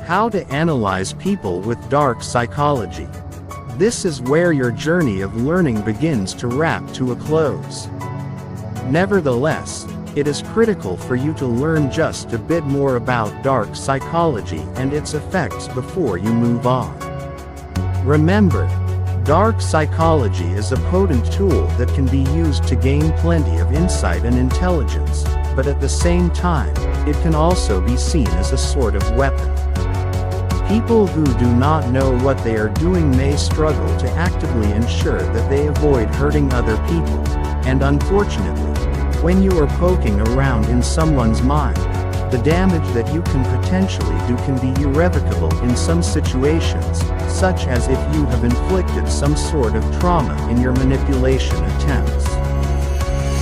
How to analyze people with dark psychology. This is where your journey of learning begins to wrap to a close. Nevertheless, it is critical for you to learn just a bit more about dark psychology and its effects before you move on. Remember, dark psychology is a potent tool that can be used to gain plenty of insight and intelligence, but at the same time, it can also be seen as a sort of weapon. People who do not know what they are doing may struggle to actively ensure that they avoid hurting other people, and unfortunately, when you are poking around in someone's mind, the damage that you can potentially do can be irrevocable in some situations, such as if you have inflicted some sort of trauma in your manipulation attempts.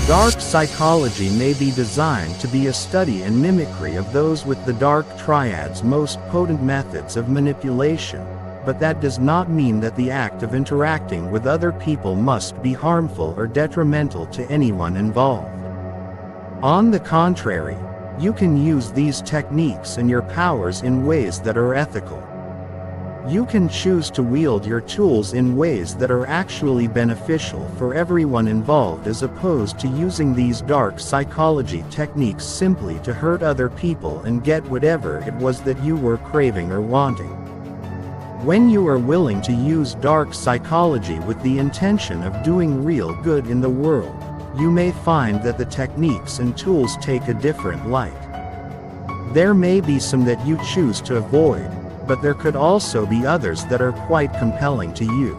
Dark psychology may be designed to be a study and mimicry of those with the dark triad's most potent methods of manipulation, but that does not mean that the act of interacting with other people must be harmful or detrimental to anyone involved. On the contrary, you can use these techniques and your powers in ways that are ethical. You can choose to wield your tools in ways that are actually beneficial for everyone involved, as opposed to using these dark psychology techniques simply to hurt other people and get whatever it was that you were craving or wanting. When you are willing to use dark psychology with the intention of doing real good in the world, you may find that the techniques and tools take a different light. There may be some that you choose to avoid, but there could also be others that are quite compelling to you.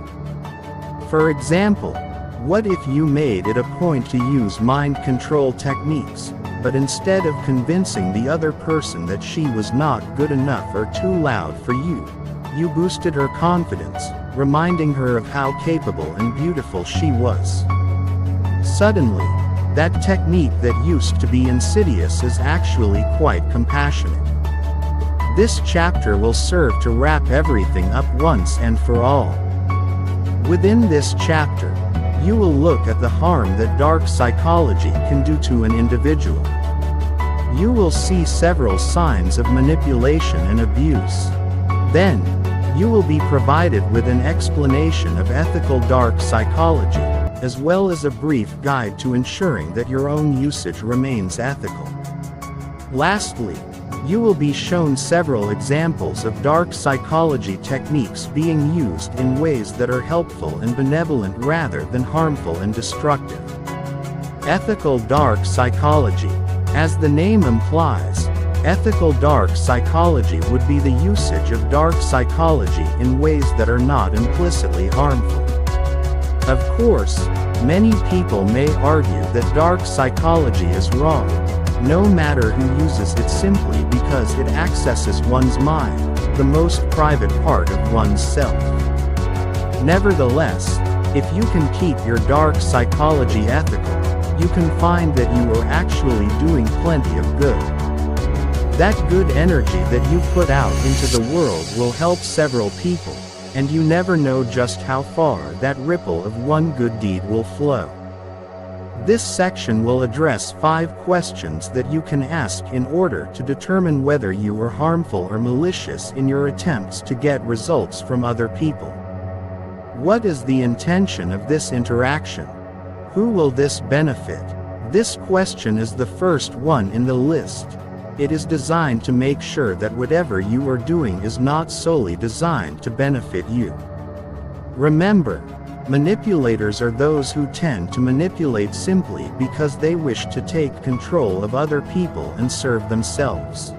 For example, what if you made it a point to use mind control techniques, but instead of convincing the other person that she was not good enough or too loud for you, you boosted her confidence, reminding her of how capable and beautiful she was. Suddenly, that technique that used to be insidious is actually quite compassionate. This chapter will serve to wrap everything up once and for all. Within this chapter, you will look at the harm that dark psychology can do to an individual. You will see several signs of manipulation and abuse. Then, you will be provided with an explanation of ethical dark psychology, as well as a brief guide to ensuring that your own usage remains ethical. Lastly, you will be shown several examples of dark psychology techniques being used in ways that are helpful and benevolent rather than harmful and destructive. Ethical dark psychology. As the name implies, ethical dark psychology would be the usage of dark psychology in ways that are not implicitly harmful. Of course, many people may argue that dark psychology is wrong, no matter who uses it, simply because it accesses one's mind, the most private part of one's self. Nevertheless, if you can keep your dark psychology ethical, you can find that you are actually doing plenty of good. That good energy that you put out into the world will help several people, and you never know just how far that ripple of one good deed will flow. This section will address 5 questions that you can ask in order to determine whether you are harmful or malicious in your attempts to get results from other people. What is the intention of this interaction? Who will this benefit? This question is the first one in the list. It is designed to make sure that whatever you are doing is not solely designed to benefit you. Remember, manipulators are those who tend to manipulate simply because they wish to take control of other people and serve themselves.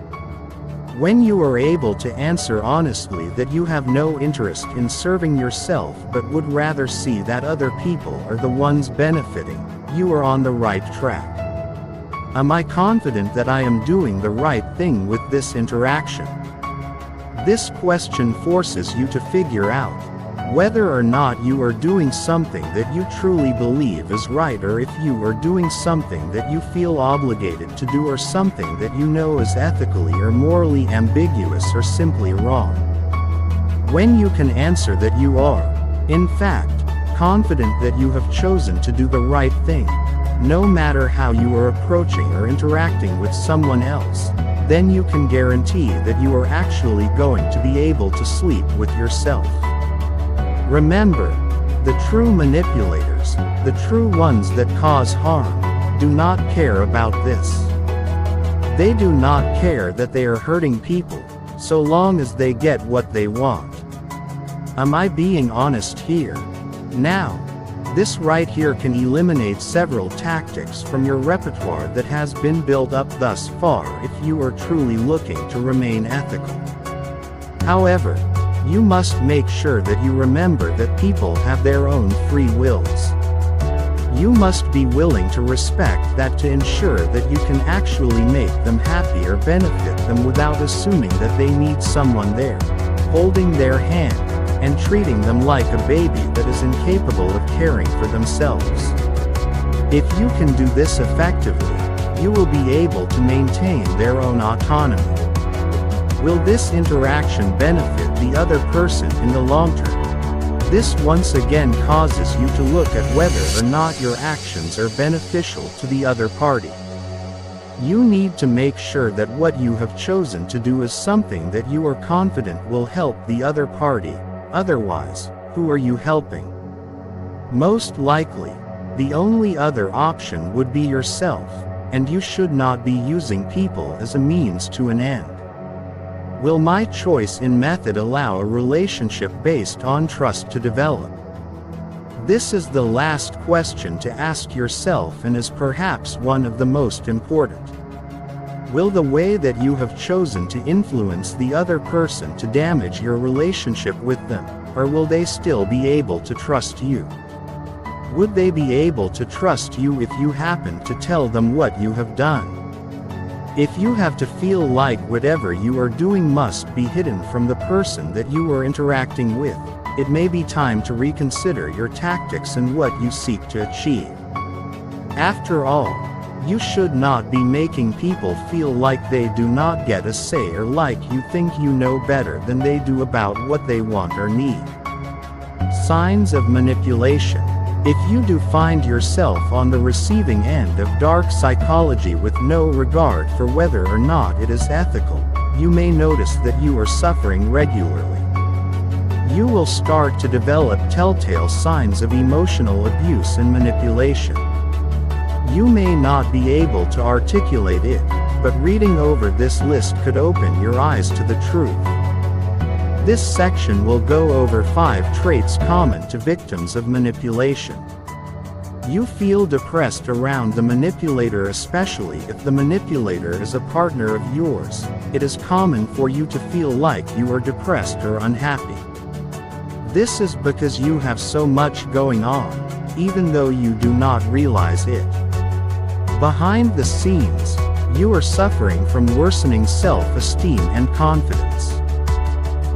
When you are able to answer honestly that you have no interest in serving yourself but would rather see that other people are the ones benefiting, you are on the right track. Am I confident that I am doing the right thing with this interaction? This question forces you to figure out whether or not you are doing something that you truly believe is right, or if you are doing something that you feel obligated to do, or something that you know is ethically or morally ambiguous or simply wrong. When you can answer that you are, in fact, confident that you have chosen to do the right thing, no matter how you are approaching or interacting with someone else, then you can guarantee that you are actually going to be able to sleep with yourself. Remember, the true manipulators, the true ones that cause harm, do not care about this. They do not care that they are hurting people, so long as they get what they want. Am I being honest here? Now, this right here can eliminate several tactics from your repertoire that has been built up thus far if you are truly looking to remain ethical. However, you must make sure that you remember that people have their own free wills. You must be willing to respect that to ensure that you can actually make them happy or benefit them without assuming that they need someone there, holding their hand, and treating them like a baby that is incapable of caring for themselves. If you can do this effectively, you will be able to maintain their own autonomy. Will this interaction benefit the other person in the long term? This once again causes you to look at whether or not your actions are beneficial to the other party. You need to make sure that what you have chosen to do is something that you are confident will help the other party. Otherwise, who are you helping? Most likely, the only other option would be yourself, and you should not be using people as a means to an end. Will my choice in method allow a relationship based on trust to develop? This is the last question to ask yourself and is perhaps one of the most important. Will the way that you have chosen to influence the other person to damage your relationship with them, or will they still be able to trust you? Would they be able to trust you if you happen to tell them what you have done? If you have to feel like whatever you are doing must be hidden from the person that you are interacting with, it may be time to reconsider your tactics and what you seek to achieve. After all, you should not be making people feel like they do not get a say or like you think you know better than they do about what they want or need. Signs of manipulation. If you do find yourself on the receiving end of dark psychology with no regard for whether or not it is ethical, you may notice that you are suffering regularly. You will start to develop telltale signs of emotional abuse and manipulation. You may not be able to articulate it, but reading over this list could open your eyes to the truth. This section will go over 5 traits common to victims of manipulation. You feel depressed around the manipulator, especially if the manipulator is a partner of yours. It is common for you to feel like you are depressed or unhappy. This is because you have so much going on, even though you do not realize it. Behind the scenes, you are suffering from worsening self-esteem and confidence.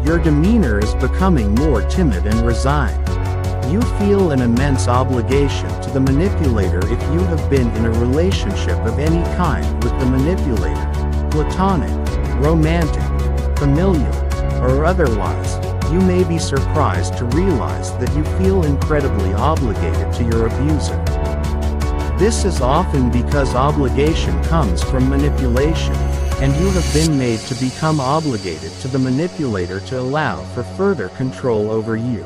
Your demeanor is becoming more timid and resigned. You feel an immense obligation to the manipulator if you have been in a relationship of any kind with the manipulator, platonic, romantic, familial, or otherwise. You may be surprised to realize that you feel incredibly obligated to your abuser. This is often because obligation comes from manipulation, and you have been made to become obligated to the manipulator to allow for further control over you.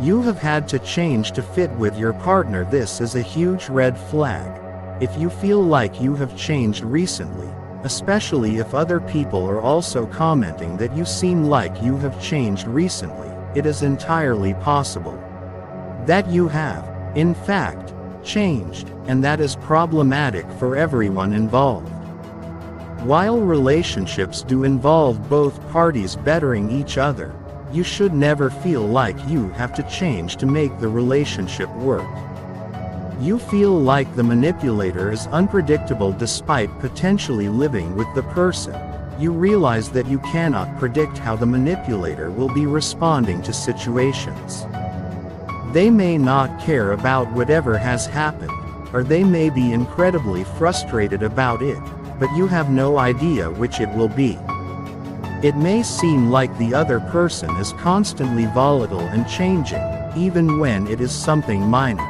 You have had to change to fit with your partner. This is a huge red flag. If you feel like you have changed recently, especially if other people are also commenting that you seem like you have changed recently, it is entirely possible that you have, in fact, changed, and that is problematic for everyone involved. While relationships do involve both parties bettering each other, you should never feel like you have to change to make the relationship work. You feel like the manipulator is unpredictable despite potentially living with the person. You realize that you cannot predict how the manipulator will be responding to situations. They may not care about whatever has happened, or they may be incredibly frustrated about it, but you have no idea which it will be. It may seem like the other person is constantly volatile and changing, even when it is something minor.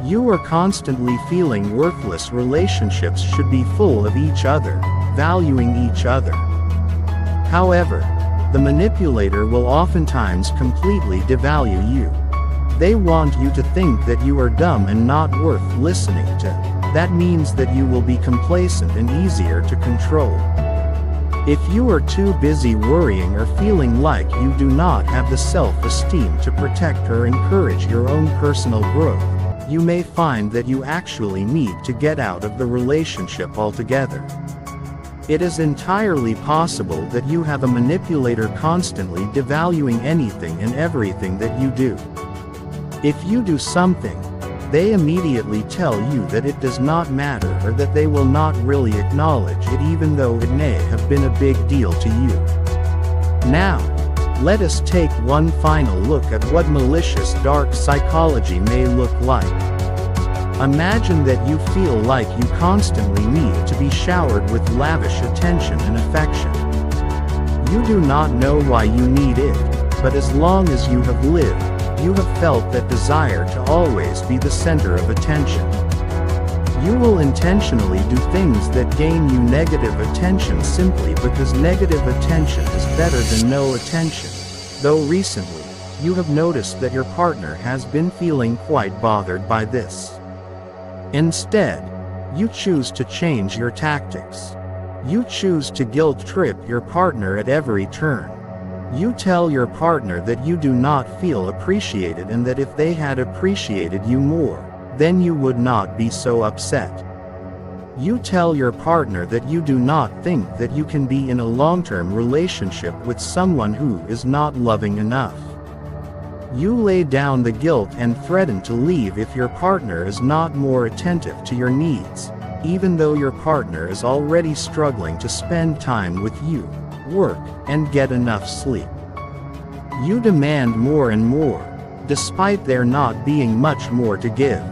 You are constantly feeling worthless. Relationships should be full of each other, valuing each other. However, the manipulator will oftentimes completely devalue you. They want you to think that you are dumb and not worth listening to. That means that you will be complacent and easier to control. If you are too busy worrying or feeling like you do not have the self-esteem to protect or encourage your own personal growth, you may find that you actually need to get out of the relationship altogether. It is entirely possible that you have a manipulator constantly devaluing anything and everything that you do. If you do something, they immediately tell you that it does not matter or that they will not really acknowledge it even though it may have been a big deal to you. Now, let us take one final look at what malicious dark psychology may look like. Imagine that you feel like you constantly need to be showered with lavish attention and affection. You do not know why you need it, but as long as you have lived, you have felt that desire to always be the center of attention. You will intentionally do things that gain you negative attention simply because negative attention is better than no attention, though recently, you have noticed that your partner has been feeling quite bothered by this. Instead, you choose to change your tactics. You choose to guilt trip your partner at every turn. You tell your partner that you do not feel appreciated and that if they had appreciated you more, then you would not be so upset. You tell your partner that you do not think that you can be in a long-term relationship with someone who is not loving enough. You lay down the guilt and threaten to leave if your partner is not more attentive to your needs, even though your partner is already struggling to spend time with you, work, and get enough sleep. You demand more and more, despite there not being much more to give.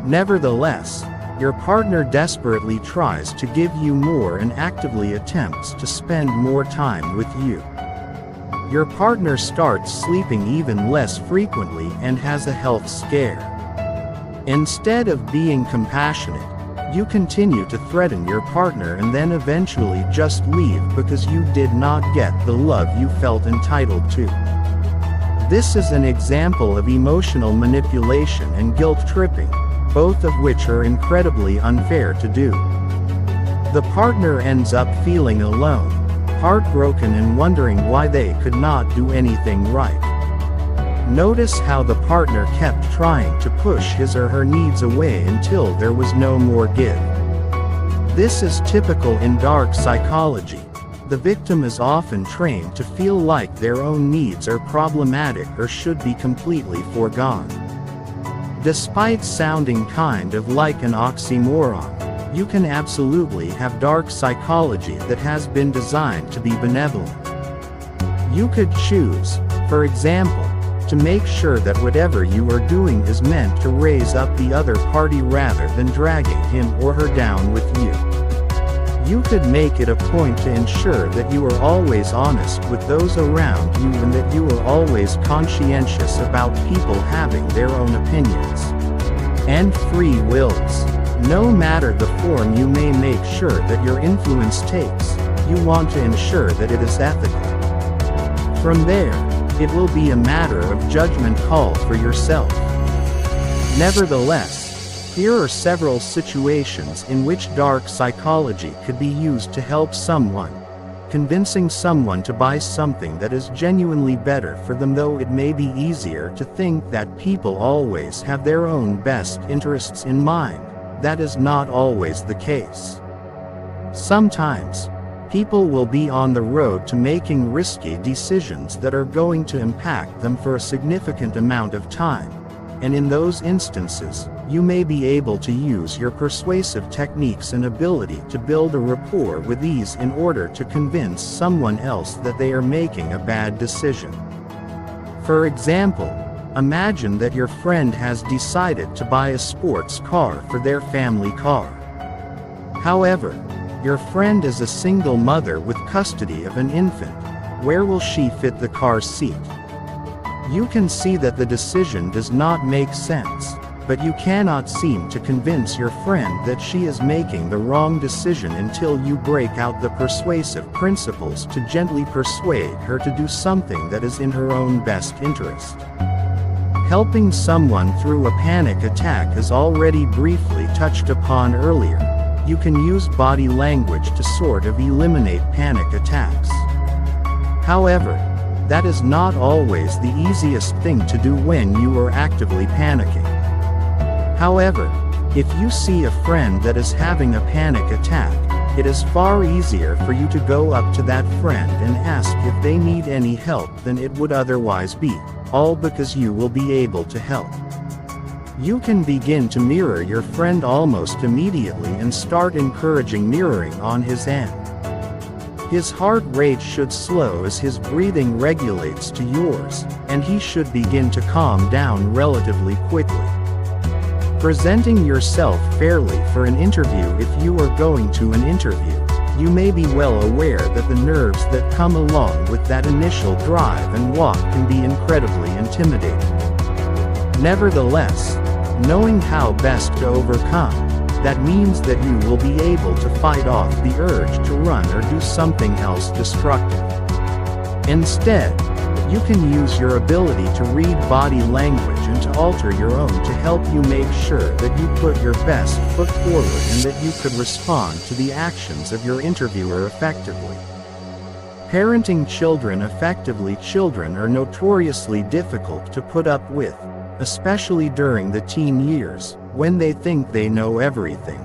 Nevertheless, your partner desperately tries to give you more and actively attempts to spend more time with you. Your partner starts sleeping even less frequently and has a health scare. Instead of being compassionate, you continue to threaten your partner and then eventually just leave because you did not get the love you felt entitled to. This is an example of emotional manipulation and guilt tripping, both of which are incredibly unfair to do. The partner ends up feeling alone, heartbroken and wondering why they could not do anything right. Notice how the partner kept trying to push his or her needs away until there was no more give. This is typical in dark psychology. The victim is often trained to feel like their own needs are problematic or should be completely foregone. Despite sounding kind of like an oxymoron, you can absolutely have dark psychology that has been designed to be benevolent. You could choose, for example, to make sure that whatever you are doing is meant to raise up the other party rather than dragging him or her down with you. You could make it a point to ensure that you are always honest with those around you and that you are always conscientious about people having their own opinions and free wills. No matter the form you may make sure that your influence takes, you want to ensure that it is ethical. From there, it will be a matter of judgment call for yourself. Nevertheless, here are several situations in which dark psychology could be used to help someone, convincing someone to buy something that is genuinely better for them, though it may be easier to think that people always have their own best interests in mind. That is not always the case. Sometimes, people will be on the road to making risky decisions that are going to impact them for a significant amount of time, and in those instances, you may be able to use your persuasive techniques and ability to build a rapport with ease in order to convince someone else that they are making a bad decision. For example, imagine that your friend has decided to buy a sports car for their family car. However, your friend is a single mother with custody of an infant. Where will she fit the car seat? You can see that the decision does not make sense. but you cannot seem to convince your friend that she is making the wrong decision until you break out the persuasive principles to gently persuade her to do something that is in her own best interest. Helping someone through a panic attack is already briefly touched upon earlier. You can use body language to sort of eliminate panic attacks. However, that is not always the easiest thing to do when you are actively panicking. However, if you see a friend that is having a panic attack, it is far easier for you to go up to that friend and ask if they need any help than it would otherwise be, all because you will be able to help. You can begin to mirror your friend almost immediately and start encouraging mirroring on his end. His heart rate should slow as his breathing regulates to yours, and he should begin to calm down relatively quickly. Presenting yourself fairly for an interview. If you are going to an interview, you may be well aware that the nerves that come along with that initial drive and walk can be incredibly intimidating. Nevertheless, knowing how best to overcome, that means that you will be able to fight off the urge to run or do something else destructive. Instead, you can use your ability to read body language and to alter your own to help you make sure that you put your best foot forward and that you could respond to the actions of your interviewer effectively. Parenting children effectively. Children are notoriously difficult to put up with, especially during the teen years, when they think they know everything.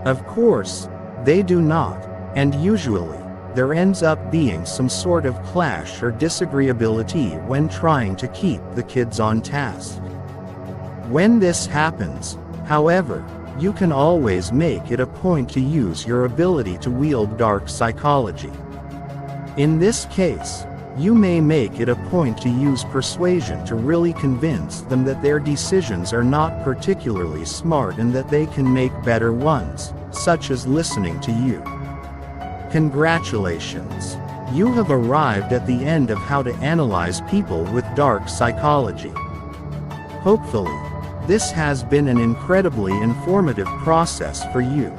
Of course, they do not, and usually, there ends up being some sort of clash or disagreeability when trying to keep the kids on task. When this happens, however, you can always make it a point to use your ability to wield dark psychology. In this case, you may make it a point to use persuasion to really convince them that their decisions are not particularly smart and that they can make better ones, such as listening to you. Congratulations! You have arrived at the end of how to analyze people with dark psychology. Hopefully, this has been an incredibly informative process for you.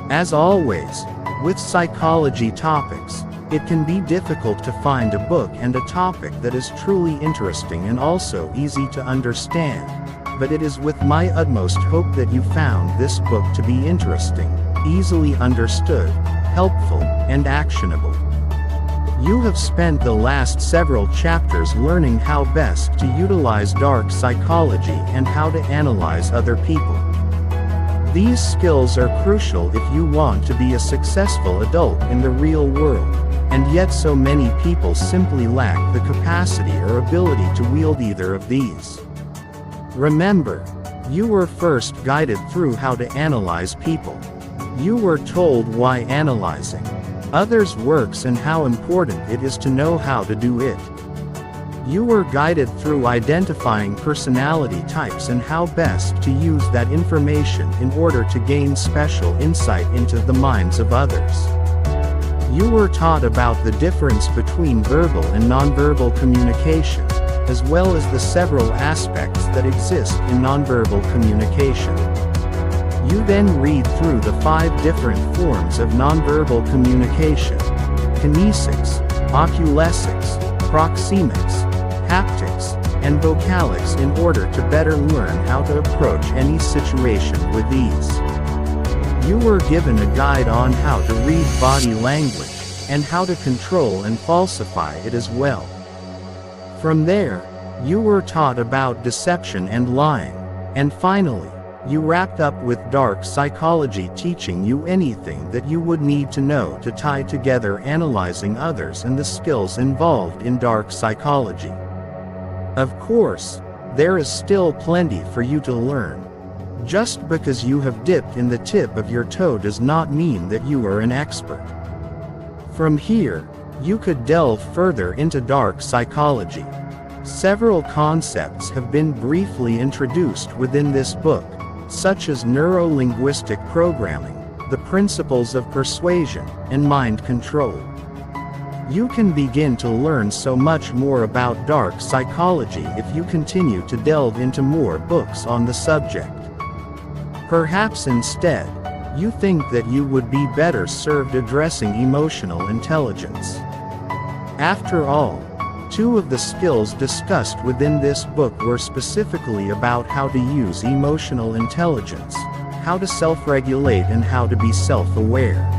As always, with psychology topics, it can be difficult to find a book and a topic that is truly interesting and also easy to understand, but it is with my utmost hope that you found this book to be interesting, easily understood, helpful, and actionable. You have spent the last several chapters learning how best to utilize dark psychology and how to analyze other people. These skills are crucial if you want to be a successful adult in the real world, and yet so many people simply lack the capacity or ability to wield either of these. Remember, you were first guided through how to analyze people. You were told why analyzing others works and how important it is to know how to do it. You were guided through identifying personality types and how best to use that information in order to gain special insight into the minds of others. You were taught about the difference between verbal and nonverbal communication, as well as the several aspects that exist in nonverbal communication. You then read through the 5 different forms of nonverbal communication: kinesics, oculesics, proxemics, haptics, and vocalics in order to better learn how to approach any situation with ease. You were given a guide on how to read body language, and how to control and falsify it as well. From there, you were taught about deception and lying, and finally, you wrapped up with dark psychology, teaching you anything that you would need to know to tie together analyzing others and the skills involved in dark psychology. Of course, there is still plenty for you to learn. Just because you have dipped in the tip of your toe does not mean that you are an expert. From here, you could delve further into dark psychology. Several concepts have been briefly introduced within this book, such as neuro-linguistic programming, the principles of persuasion, and mind control. You can begin to learn so much more about dark psychology if you continue to delve into more books on the subject. Perhaps instead, you think that you would be better served addressing emotional intelligence. After all, 2 of the skills discussed within this book were specifically about how to use emotional intelligence, how to self-regulate, and how to be self-aware.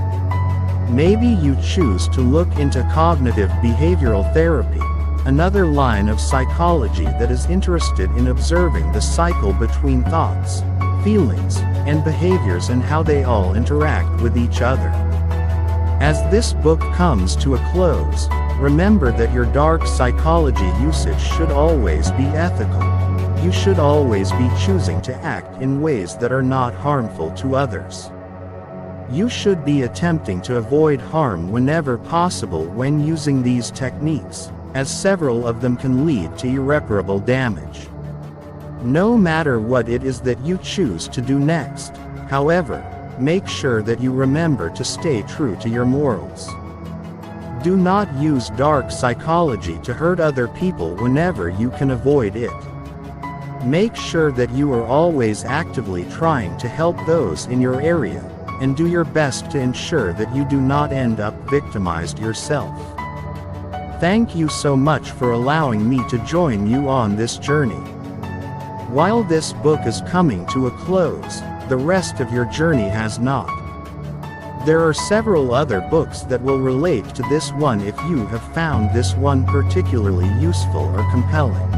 Maybe you choose to look into cognitive behavioral therapy, another line of psychology that is interested in observing the cycle between thoughts, feelings, and behaviors and how they all interact with each other. As this book comes to a close, remember that your dark psychology usage should always be ethical. You should always be choosing to act in ways that are not harmful to others. You should be attempting to avoid harm whenever possible when using these techniques, as several of them can lead to irreparable damage. No matter what it is that you choose to do next, however, make sure that you remember to stay true to your morals. Do not use dark psychology to hurt other people whenever you can avoid it. Make sure that you are always actively trying to help those in your area, and do your best to ensure that you do not end up victimized yourself. Thank you so much for allowing me to join you on this journey. While this book is coming to a close, the rest of your journey has not. There are several other books that will relate to this one if you have found this one particularly useful or compelling.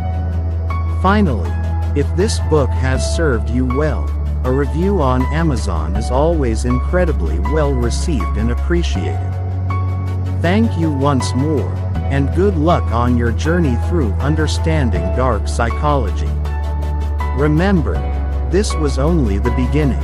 Finally, if this book has served you well, a review on Amazon is always incredibly well received and appreciated. Thank you once more, and good luck on your journey through understanding dark psychology. Remember, this was only the beginning.